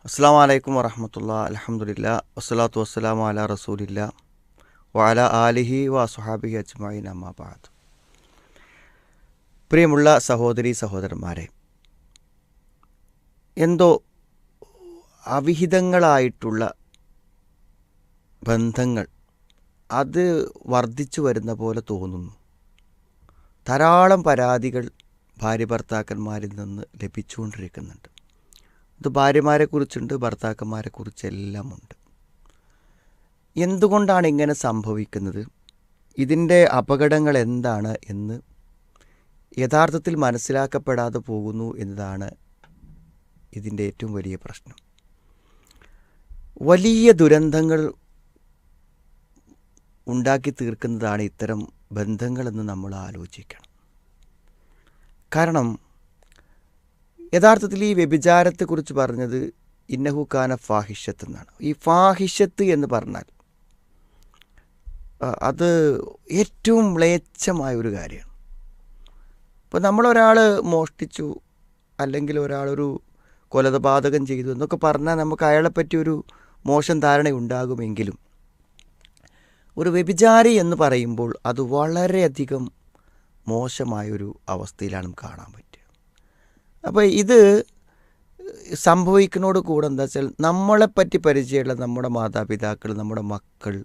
അസ്സാം വലൈക്കും വറഹമത്തുള്ള അലഹമുല്ല വസ്സലാത്തു വസ്സലാമു അല റസൂലില്ല വഅല ആലിഹി വസുഹാബിഹി അജ്മഈൻ അമ്മാ ബഅദ്. പ്രിയമുള്ള സഹോദരി സഹോദരന്മാരെ, എന്തോ അവിഹിതങ്ങളായിട്ടുള്ള ബന്ധങ്ങൾ അത് വർദ്ധിച്ചു വരുന്ന പോലെ തോന്നുന്നു. ധാരാളം പരാതികൾ ഭാര്യ ഭർത്താക്കന്മാരിൽ നിന്ന് ലഭിച്ചുകൊണ്ടിരിക്കുന്നുണ്ട്. ഇത് ഭാര്യമാരെക്കുറിച്ചുണ്ട്, ഭർത്താക്കന്മാരെക്കുറിച്ചെല്ലാം ഉണ്ട്. എന്തുകൊണ്ടാണ് ഇങ്ങനെ സംഭവിക്കുന്നത്, ഇതിൻ്റെ അപകടങ്ങൾ എന്താണ് എന്ന് യഥാർത്ഥത്തിൽ മനസ്സിലാക്കപ്പെടാതെ പോകുന്നു എന്നതാണ് ഇതിൻ്റെ ഏറ്റവും വലിയ പ്രശ്നം. വലിയ ദുരന്തങ്ങൾ ഉണ്ടാക്കി തീർക്കുന്നതാണ് ഇത്തരം ബന്ധങ്ങളെന്ന് നമ്മൾ ആലോചിക്കണം. കാരണം യഥാർത്ഥത്തിൽ ഈ വ്യഭിചാരത്തെക്കുറിച്ച് പറഞ്ഞത് ഇന്നഹു കാന ഫാഹിഷത്ത് എന്നാണ്. ഈ ഫാഹിഷത്ത് എന്ന് പറഞ്ഞാൽ അത് ഏറ്റവും മ്ലേച്ഛമായ ഒരു കാര്യമാണ്. ഇപ്പോൾ നമ്മളൊരാൾ മോഷ്ടിച്ചു അല്ലെങ്കിൽ ഒരാളൊരു കൊലപാതകം ചെയ്തു എന്നൊക്കെ പറഞ്ഞാൽ നമുക്ക് അയാളെപ്പറ്റി ഒരു മോശം ധാരണ ഉണ്ടാകുമെങ്കിലും ഒരു വ്യഭിചാരി എന്ന് പറയുമ്പോൾ അത് വളരെയധികം മോശമായൊരു അവസ്ഥയിലാണ് കാണാൻ പറ്റുക. അപ്പോൾ ഇത് സംഭവിക്കുന്നതോട് കൂടെ എന്താ വെച്ചാൽ നമ്മളെപ്പറ്റി പരിചയമുള്ള നമ്മുടെ മാതാപിതാക്കൾ, നമ്മുടെ മക്കൾ,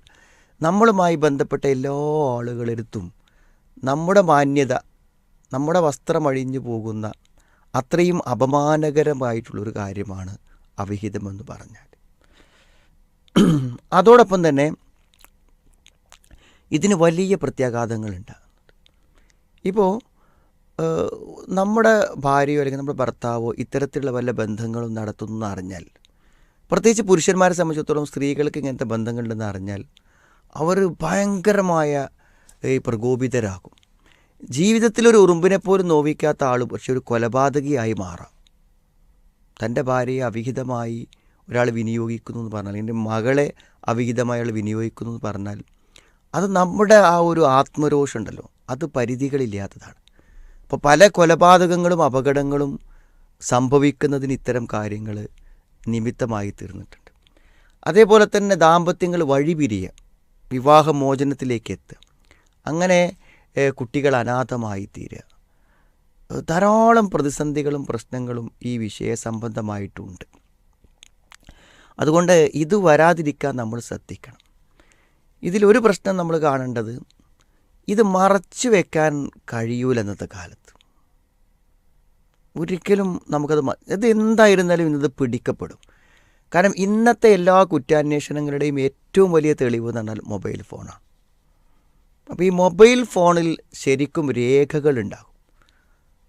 നമ്മളുമായി ബന്ധപ്പെട്ട എല്ലാ ആളുകളെടുത്തും നമ്മുടെ മാന്യത, നമ്മുടെ വസ്ത്രം അഴിഞ്ഞു പോകുന്ന അത്രയും അപമാനകരമായിട്ടുള്ളൊരു കാര്യമാണ് അവിഹിതമെന്ന് പറഞ്ഞാൽ. അതോടൊപ്പം തന്നെ ഇതിന് വലിയ പ്രത്യാഘാതങ്ങളുണ്ടാകുന്നുണ്ട്. ഇപ്പോൾ നമ്മുടെ ഭാര്യയോ അല്ലെങ്കിൽ നമ്മുടെ ഭർത്താവോ ഇത്തരത്തിലുള്ള വല്ല ബന്ധങ്ങളും നടത്തുന്നു അറിഞ്ഞാൽ, പ്രത്യേകിച്ച് പുരുഷന്മാരെ സംബന്ധിച്ചിടത്തോളം സ്ത്രീകൾക്ക് ഇങ്ങനത്തെ ബന്ധങ്ങളുണ്ടെന്ന് അറിഞ്ഞാൽ അവർ ഭയങ്കരമായ പ്രകോപിതരാകും. ജീവിതത്തിലൊരു ഉറുമ്പിനെ പോലും നോവിക്കാത്ത ആൾ പക്ഷെ ഒരു കൊലപാതകിയായി മാറാം. തൻ്റെ ഭാര്യയെ അവിഹിതമായി ഒരാൾ വിനിയോഗിക്കുന്നു എന്ന് പറഞ്ഞാൽ, എൻ്റെ മകളെ അവിഹിതമായി അയാൾ വിനിയോഗിക്കുന്നു എന്ന് പറഞ്ഞാൽ അത് നമ്മുടെ ആ ഒരു ആത്മരോഷം ഉണ്ടല്ലോ, അത് പരിധികളില്ലാത്തതാണ്. അപ്പോൾ പല കൊലപാതകങ്ങളും അപകടങ്ങളും സംഭവിക്കുന്നതിന് ഇത്തരം കാര്യങ്ങൾ നിമിത്തമായി തീർന്നിട്ടുണ്ട്. അതേപോലെ തന്നെ ദാമ്പത്യങ്ങൾ വഴിപിരിയുക, വിവാഹമോചനത്തിലേക്ക് എത്തുക, അങ്ങനെ കുട്ടികൾ അനാഥമായി തീരുക, ധാരാളം പ്രതിസന്ധികളും പ്രശ്നങ്ങളും ഈ വിഷയസംബന്ധമായിട്ടുണ്ട്. അതുകൊണ്ട് ഇത് വരാതിരിക്കാൻ നമ്മൾ ശ്രദ്ധിക്കണം. ഇതിലൊരു പ്രശ്നം നമ്മൾ കാണേണ്ടത്, ഇത് മറച്ചു വെക്കാൻ കഴിയൂല. ഇന്നത്തെ കാലത്ത് ഒരിക്കലും നമുക്കത് ഇത് എന്തായിരുന്നാലും ഇന്നത് പിടിക്കപ്പെടും. കാരണം ഇന്നത്തെ എല്ലാ കുറ്റാന്വേഷണങ്ങളുടെയും ഏറ്റവും വലിയ തെളിവ് എന്ന് പറഞ്ഞാൽ മൊബൈൽ ഫോണാണ്. അപ്പോൾ ഈ മൊബൈൽ ഫോണിൽ ശരിക്കും രേഖകളുണ്ടാകും.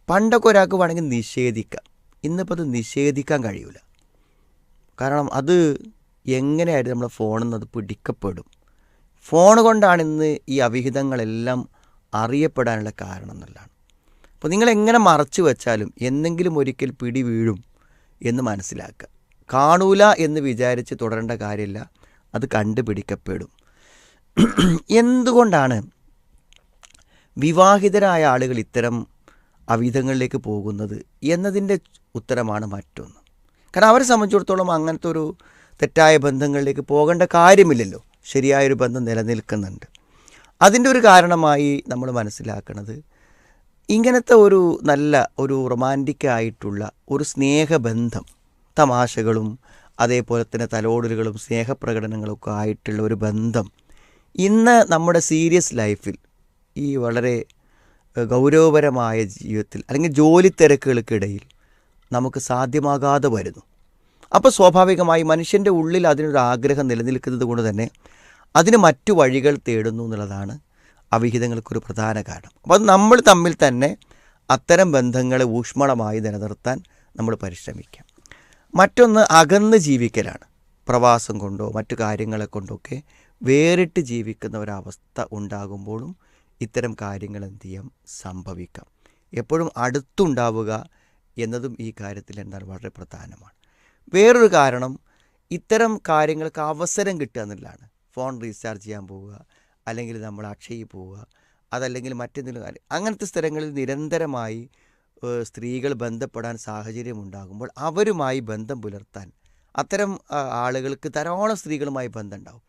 പണ്ടൊക്കെ ഒരാൾക്ക് വേണമെങ്കിൽ നിഷേധിക്കാം, ഇന്നിപ്പോൾ അത് നിഷേധിക്കാൻ കഴിയൂല. കാരണം അത് എങ്ങനെയായിട്ട് നമ്മുടെ ഫോണിൽ നിന്ന് അത് പിടിക്കപ്പെടും. ഫോൺ കൊണ്ടാണ് ഇന്ന് ഈ അവിഹിതങ്ങളെല്ലാം അറിയപ്പെടാനുള്ള കാരണം എന്നുള്ളതാണ്. അപ്പോൾ നിങ്ങളെങ്ങനെ മറച്ചു വെച്ചാലും എന്തെങ്കിലും ഒരിക്കൽ പിടി വീഴും എന്ന് മനസ്സിലാക്കുക. കാണൂല എന്ന് വിചാരിച്ച് തുടരേണ്ട കാര്യമില്ല, അത് കണ്ടുപിടിക്കപ്പെടും. എന്തുകൊണ്ടാണ് വിവാഹിതരായ ആളുകൾ ഇത്തരം അവിഹിതങ്ങളിലേക്ക് പോകുന്നത് എന്നതിൻ്റെ ഉത്തരമാണ് മറ്റൊന്ന്. കാരണം അവരെ സംബന്ധിച്ചിടത്തോളം അങ്ങനത്തെ ഒരു തെറ്റായ ബന്ധങ്ങളിലേക്ക് പോകേണ്ട കാര്യമില്ലല്ലോ, ശരിയായൊരു ബന്ധം നിലനിൽക്കുന്നുണ്ട്. അതിൻ്റെ ഒരു കാരണമായി നമ്മൾ മനസ്സിലാക്കുന്നത്, ഇങ്ങനത്തെ ഒരു നല്ല ഒരു റൊമാൻറ്റിക്കായിട്ടുള്ള ഒരു സ്നേഹബന്ധം, തമാശകളും അതേപോലെ തന്നെ തലോടലുകളും സ്നേഹപ്രകടനങ്ങളൊക്കെ ആയിട്ടുള്ള ഒരു ബന്ധം ഇന്ന് നമ്മുടെ സീരിയസ് ലൈഫിൽ, ഈ വളരെ ഗൗരവപരമായ ജീവിതത്തിൽ അല്ലെങ്കിൽ ജോലി തിരക്കുകൾക്കിടയിൽ നമുക്ക് സാധ്യമാകാതെ വരുന്നു. അപ്പോൾ സ്വാഭാവികമായി മനുഷ്യൻ്റെ ഉള്ളിൽ അതിനൊരു ആഗ്രഹം നിലനിൽക്കുന്നത് കൊണ്ട് തന്നെ അതിന് മറ്റു വഴികൾ തേടുന്നു എന്നുള്ളതാണ് അവിഹിതങ്ങൾക്കൊരു പ്രധാന കാരണം. അപ്പോൾ നമ്മൾ തമ്മിൽ തന്നെ അത്തരം ബന്ധങ്ങളെ ഊഷ്മളമായി നിലനിർത്താൻ നമ്മൾ പരിശ്രമിക്കാം. മറ്റൊന്ന് അകന്ന് ജീവിക്കലാണ്. പ്രവാസം കൊണ്ടോ മറ്റു കാര്യങ്ങളെ കൊണ്ടൊക്കെ വേറിട്ട് ജീവിക്കുന്ന ഒരവസ്ഥ ഉണ്ടാകുമ്പോഴും ഇത്തരം കാര്യങ്ങൾ എന്ത് ചെയ്യാം, സംഭവിക്കാം. എപ്പോഴും അടുത്തുണ്ടാവുക എന്നതും ഈ കാര്യത്തിൽ എന്താണ് വളരെ പ്രധാനമാണ്. വേറൊരു കാരണം, ഇത്തരം കാര്യങ്ങൾക്ക് അവസരം കിട്ടുക എന്നുള്ളതാണ്. ഫോൺ റീചാർജ് ചെയ്യാൻ പോവുക, അല്ലെങ്കിൽ നമ്മൾ അക്ഷയിൽ പോവുക, അതല്ലെങ്കിൽ മറ്റെന്തെങ്കിലും കാര്യം, അങ്ങനത്തെ സ്ഥലങ്ങളിൽ നിരന്തരമായി സ്ത്രീകൾ ബന്ധപ്പെടാൻ സാഹചര്യമുണ്ടാകുമ്പോൾ അവരുമായി ബന്ധം പുലർത്താൻ അത്തരം ആളുകൾക്ക് ധാരാളം സ്ത്രീകളുമായി ബന്ധമുണ്ടാവും.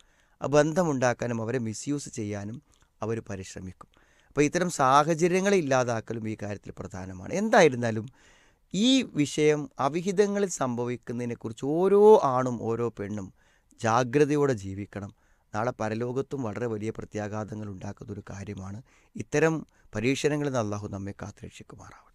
ആ ബന്ധമുണ്ടാക്കാനും അവരെ മിസ്യൂസ് ചെയ്യാനും അവർ പരിശ്രമിക്കും. അപ്പോൾ ഇത്തരം സാഹചര്യങ്ങളെ ഇല്ലാതാക്കലും ഈ കാര്യത്തിൽ പ്രധാനമാണ്. എന്തായിരുന്നാലും ഈ വിഷയം അവിഹിതങ്ങളിൽ സംഭവിക്കുന്നതിനെക്കുറിച്ച് ഓരോ ആണും ഓരോ പെണ്ണും ജാഗ്രതയോടെ ജീവിക്കണം. നാളെ പരലോകത്തും വളരെ വലിയ പ്രത്യാഘാതങ്ങൾ ഉണ്ടാക്കുന്ന ഒരു കാര്യമാണ്. ഇത്തരം പരീക്ഷണങ്ങളിൽ നിന്ന് അള്ളാഹു നമ്മെ കാത്തുരക്ഷിക്കുമാറാവട്ടെ.